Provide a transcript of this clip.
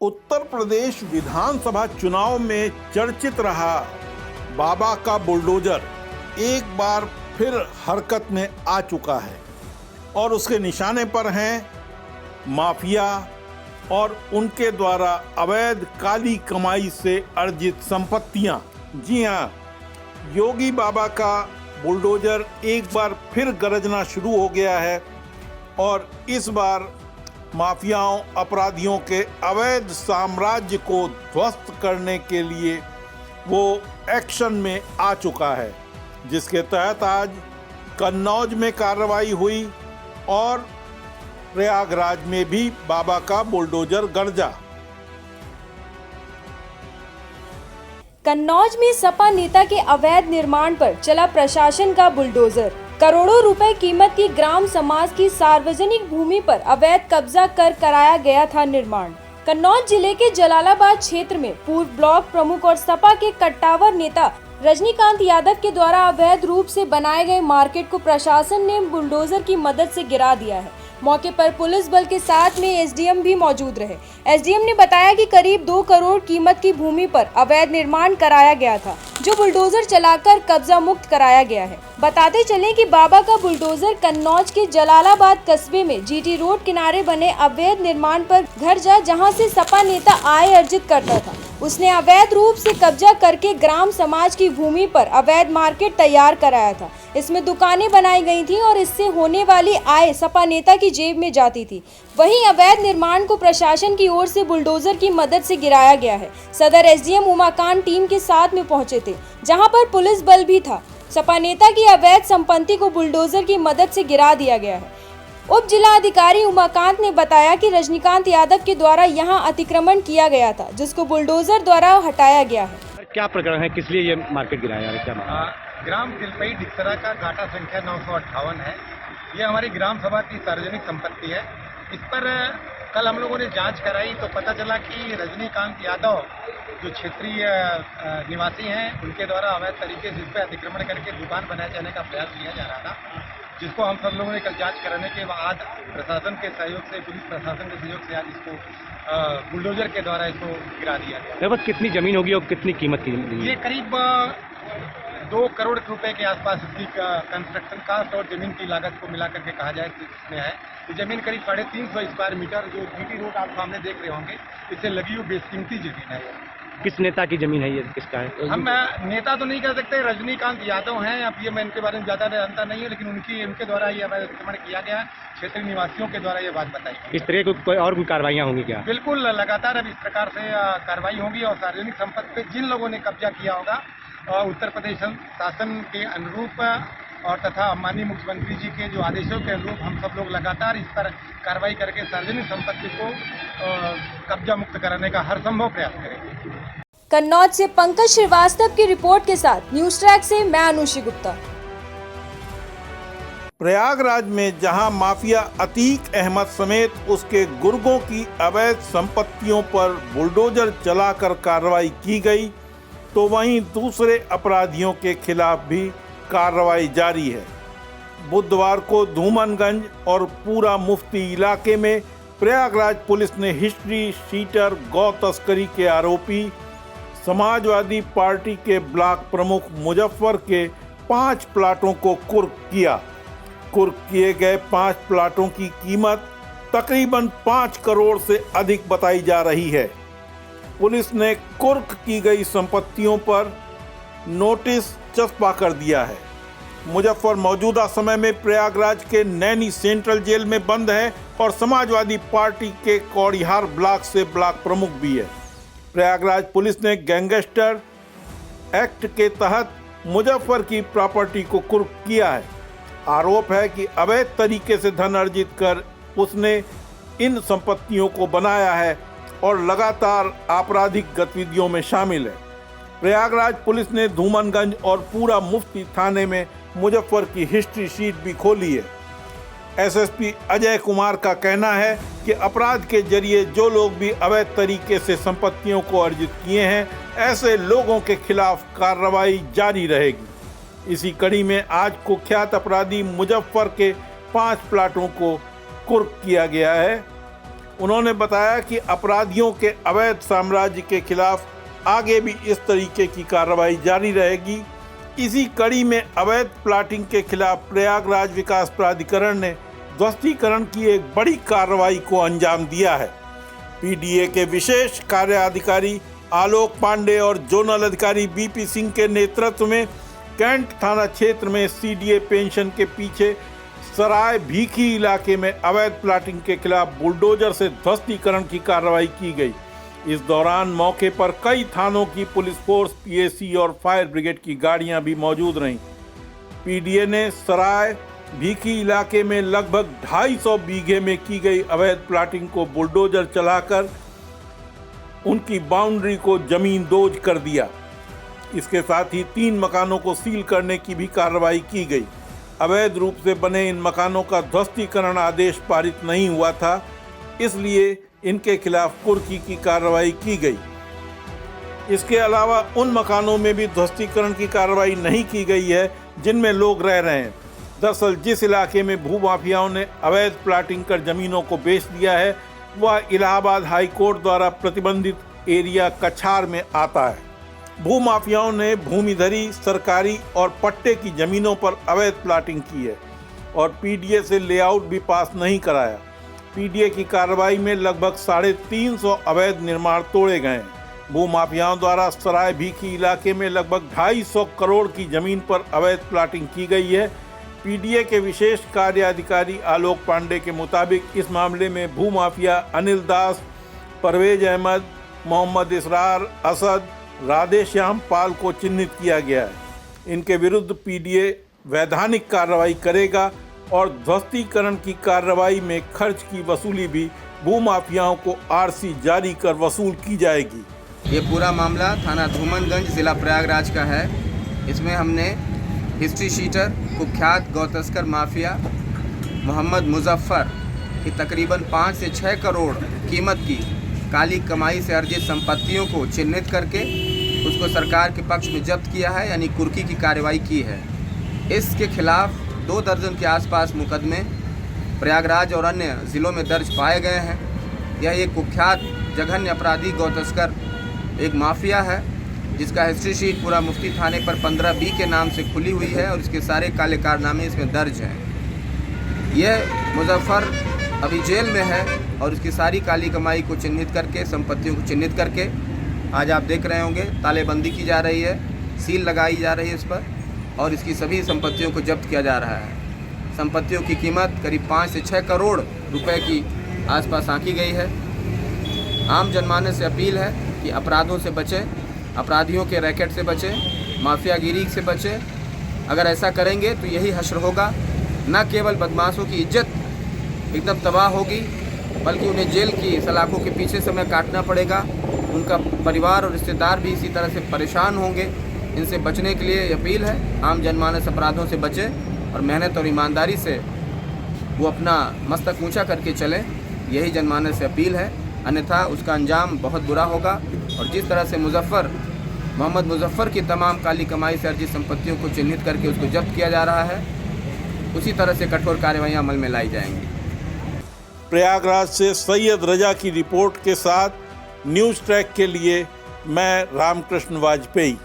उत्तर प्रदेश विधानसभा चुनाव में चर्चित रहा बाबा का बुलडोजर एक बार फिर हरकत में आ चुका है और उसके निशाने पर हैं माफिया और उनके द्वारा अवैध काली कमाई से अर्जित संपत्तियां। जी हां, योगी बाबा का बुलडोजर एक बार फिर गरजना शुरू हो गया है और इस बार माफियाओं अपराधियों के अवैध साम्राज्य को ध्वस्त करने के लिए वो एक्शन में आ चुका है, जिसके तहत आज कन्नौज में कार्रवाई हुई और प्रयागराज में भी बाबा का बुलडोजर गरजा। कन्नौज में सपा नेता के अवैध निर्माण पर चला प्रशासन का बुलडोजर। करोड़ों रुपए कीमत की ग्राम समाज की सार्वजनिक भूमि पर अवैध कब्जा कर कराया गया था निर्माण। कन्नौज जिले के जलालाबाद क्षेत्र में पूर्व ब्लॉक प्रमुख और सपा के कट्टावर नेता रजनीकांत यादव के द्वारा अवैध रूप से बनाए गए मार्केट को प्रशासन ने बुलडोजर की मदद से गिरा दिया है। मौके पर पुलिस बल के साथ में एसडीएम भी मौजूद रहे। एसडीएम ने बताया कि करीब 2 करोड़ कीमत की भूमि पर अवैध निर्माण कराया गया था, जो बुलडोजर चलाकर कब्जा मुक्त कराया गया है। बताते चलें कि बाबा का बुलडोजर कन्नौज के जलालाबाद कस्बे में जीटी रोड किनारे बने अवैध निर्माण पर घर जा, जहां से सपा नेता आय अर्जित करता था, उसने अवैध रूप से कब्जा करके ग्राम समाज की भूमि पर अवैध मार्केट तैयार कराया था। इसमें दुकानें बनाई गई थी और इससे होने वाली आय सपा नेता की जेब में जाती थी। वहीं अवैध निर्माण को प्रशासन की ओर से बुलडोजर की मदद से गिराया गया है। सदर एसडीएम उमाकांत टीम के साथ में पहुंचे थे, जहां पर पुलिस बल भी था। सपा नेता की अवैध संपत्ति को बुलडोजर की मदद से गिरा दिया गया है। उप जिला अधिकारी उमाकांत ने बताया कि रजनीकांत यादव के द्वारा यहां अतिक्रमण किया गया था, जिसको बुलडोजर द्वारा हटाया गया है। क्या प्रकरण है, किस लिए ये मार्केट गिराया है? क्या ग्राम तिलपई डिक्सरा का गाटा संख्या 958 है। ये हमारी ग्राम सभा की सार्वजनिक संपत्ति है। इस पर कल हम लोगों ने जांच कराई तो पता चला कि रजनीकांत यादव जो क्षेत्रीय निवासी हैं, उनके द्वारा अवैध तरीके से इस पर अतिक्रमण करके दुकान बनाए जाने का प्रयास किया जा रहा था, जिसको हम सब लोगों ने कल जांच कराने के बाद प्रशासन के सहयोग से, पुलिस प्रशासन के सहयोग से आज इसको बुलडोजर के द्वारा इसको गिरा दिया गया। लगभग कितनी जमीन होगी और कितनी कीमत की? ये करीब 2 करोड़ रुपए के आसपास इसकी कंस्ट्रक्शन कास्ट और जमीन की लागत को मिला करके कहा जाए इसमें है। ये जमीन करीब 350 स्क्वायर मीटर, जो जीटी रोड आप सामने देख रहे होंगे, इससे लगी हुई बेशकीमती जमीन है। किस नेता की जमीन है ये, किसका है? हम नेता तो नहीं कह सकते, रजनीकांत यादव हैं। अब ये मैं इनके बारे में ज़्यादा जानता नहीं हूँ, लेकिन उनके द्वारा ये अवैध अतिक्रमण किया गया, क्षेत्रीय निवासियों के द्वारा ये बात बताई। इस तरह की कोई और भी कार्रवाइयाँ होंगी क्या? बिल्कुल, लगातार अब इस प्रकार से कार्रवाई होगी और सार्वजनिक संपत्ति पर जिन लोगों ने कब्जा किया होगा, उत्तर प्रदेश शासन के अनुरूप और तथा माननीय मुख्यमंत्री जी के जो आदेशों के अनुरूप हम सब लोग लगातार इस पर कार्रवाई करके सार्वजनिक संपत्ति को कब्जा मुक्त कराने का हर संभव प्रयास करेंगे। कन्नौज से पंकज श्रीवास्तव की रिपोर्ट के साथ न्यूज ट्रैक से मैं अनुषी गुप्ता। प्रयागराज में जहां माफिया अतीक अहमद समेत उसके गुर्गों की अवैध संपत्तियों पर बुलडोजर चलाकर कार्रवाई की गई, तो वहीं दूसरे अपराधियों के खिलाफ भी कार्रवाई जारी है। बुधवार को धूमनगंज और पूरा मुफ्ती इलाके में प्रयागराज पुलिस ने हिस्ट्री शीटर गौ तस्करी के आरोपी समाजवादी पार्टी के ब्लॉक प्रमुख मुजफ्फर के 5 प्लाटों को कुर्क किया। कुर्क किए गए 5 प्लाटों की कीमत तकरीबन 5 करोड़ से अधिक बताई जा रही है। पुलिस ने कुर्क की गई संपत्तियों पर नोटिस चस्पा कर दिया है। मुजफ्फर मौजूदा समय में प्रयागराज के नैनी सेंट्रल जेल में बंद है और समाजवादी पार्टी के कौड़िहार ब्लॉक से ब्लॉक प्रमुख भी है। प्रयागराज पुलिस ने गैंगस्टर एक्ट के तहत मुजफ्फर की प्रॉपर्टी को कुर्क किया है। आरोप है कि अवैध तरीके से धन अर्जित कर उसने इन संपत्तियों को बनाया है और लगातार आपराधिक गतिविधियों में शामिल है। प्रयागराज पुलिस ने धूमनगंज और पूरा मुफ्ती थाने में मुजफ्फर की हिस्ट्री शीट भी खोली है। एसएसपी अजय कुमार का कहना है कि अपराध के जरिए जो लोग भी अवैध तरीके से संपत्तियों को अर्जित किए हैं, ऐसे लोगों के खिलाफ कार्रवाई जारी रहेगी। इसी कड़ी में आज कुख्यात अपराधी मुजफ्फर के 5 प्लाटों को कुर्क किया गया है। उन्होंने बताया कि अपराधियों के अवैध साम्राज्य के खिलाफ आगे भी इस तरीके की कार्रवाई जारी रहेगी। इसी कड़ी में अवैध प्लाटिंग के खिलाफ प्रयागराज विकास प्राधिकरण ने ध्वस्तीकरण की एक बड़ी कार्रवाई को अंजाम दिया है। पीडीए के विशेष कार्याधिकारी आलोक पांडे और जोनल अधिकारी बीपी सिंह के नेतृत्व में कैंट थाना क्षेत्र में सीडीए पेंशन के पीछे सराय भीखी इलाके में अवैध प्लाटिंग के खिलाफ बुलडोजर से ध्वस्तीकरण की कार्रवाई की गई। इस दौरान मौके पर कई थानों की पुलिस फोर्स, पीएसी और फायर ब्रिगेड की गाड़ियां भी मौजूद रहीं। पीडीए ने सराय भीखी इलाके में लगभग 250 बीघे में की गई अवैध प्लाटिंग को बुलडोजर चलाकर उनकी बाउंड्री को जमींदोज कर दिया। इसके साथ ही 3 मकानों को सील करने की भी कार्रवाई की गई। अवैध रूप से बने इन मकानों का ध्वस्तीकरण आदेश पारित नहीं हुआ था, इसलिए इनके खिलाफ कुर्की की कार्रवाई की गई। इसके अलावा उन मकानों में भी ध्वस्तीकरण की कार्रवाई नहीं की गई है जिनमें लोग रह रहे हैं। दरअसल जिस इलाके में भूमाफियाओं ने अवैध प्लाटिंग कर जमीनों को बेच दिया है वह इलाहाबाद हाई कोर्ट द्वारा प्रतिबंधित एरिया कछार में आता है। भूमाफियाओं ने भूमिधरी, सरकारी और पट्टे की जमीनों पर अवैध प्लाटिंग की है और पीडीए से लेआउट भी पास नहीं कराया। पीडीए की कार्रवाई में लगभग 350 अवैध निर्माण तोड़े गए हैं। भूमाफियाओं द्वारा सराय भीखी इलाके में लगभग 250 करोड़ की जमीन पर अवैध प्लाटिंग की गई है। पीडीए के विशेष कार्याधिकारी आलोक पांडे के मुताबिक इस मामले में भूमाफिया अनिल दास, परवेज अहमद, मोहम्मद इसरार, असद, राधेश्याम पाल को चिन्हित किया गया है। इनके विरुद्ध पीडीए वैधानिक कार्रवाई करेगा और ध्वस्तीकरण की कार्रवाई में खर्च की वसूली भी भूमाफियाओं को आरसी जारी कर वसूल की जाएगी। ये पूरा मामला थाना धूमनगंज जिला प्रयागराज का है। इसमें हमने हिस्ट्री शीटर कुख्यात गौतस्कर माफिया मोहम्मद मुजफ्फर की तकरीबन 5 से 6 करोड़ कीमत की काली कमाई से अर्जित संपत्तियों को चिन्हित करके उसको सरकार के पक्ष में जब्त किया है, यानी कुर्की की कार्रवाई की है। इसके खिलाफ 2 दर्जन के आसपास मुकदमे प्रयागराज और अन्य ज़िलों में दर्ज पाए गए हैं। यह एक कुख्यात जघन्य अपराधी गौतस्कर एक माफिया है जिसका हिस्ट्री शीट पूरा मुफ्ती थाने पर 15B के नाम से खुली हुई है और इसके सारे काले कारनामे इसमें दर्ज हैं। यह मुजफ्फर अभी जेल में है और इसकी सारी काली कमाई को चिन्हित करके, संपत्तियों को चिन्हित करके आज आप देख रहे होंगे तालेबंदी की जा रही है, सील लगाई जा रही है इस पर और इसकी सभी संपत्तियों को जब्त किया जा रहा है। संपत्तियों की कीमत करीब 5 से 6 करोड़ रुपए की आसपास आंकी गई है। आम जनमानस से अपील है कि अपराधों से बचें, अपराधियों के रैकेट से बचें, माफियागिरी से बचें। अगर ऐसा करेंगे तो यही हश्र होगा। न केवल बदमाशों की इज्जत एकदम तबाह होगी बल्कि उन्हें जेल की सलाखों के पीछे समय काटना पड़ेगा। उनका परिवार और रिश्तेदार भी इसी तरह से परेशान होंगे। इनसे बचने के लिए अपील है आम जनमानस अपराधों से बचे और मेहनत और ईमानदारी से वो अपना मस्तक ऊंचा करके चलें, यही जनमानस से अपील है। अन्यथा उसका अंजाम बहुत बुरा होगा। और जिस तरह से मोहम्मद मुजफ्फर की तमाम काली कमाई से अर्जित संपत्तियों को चिन्हित करके उसको जब्त किया जा रहा है, उसी तरह से कठोर कार्रवाइयाँ अमल में लाई जाएंगी। प्रयागराज से सैयद रजा की रिपोर्ट के साथ न्यूज़ ट्रैक के लिए मैं रामकृष्ण वाजपेयी।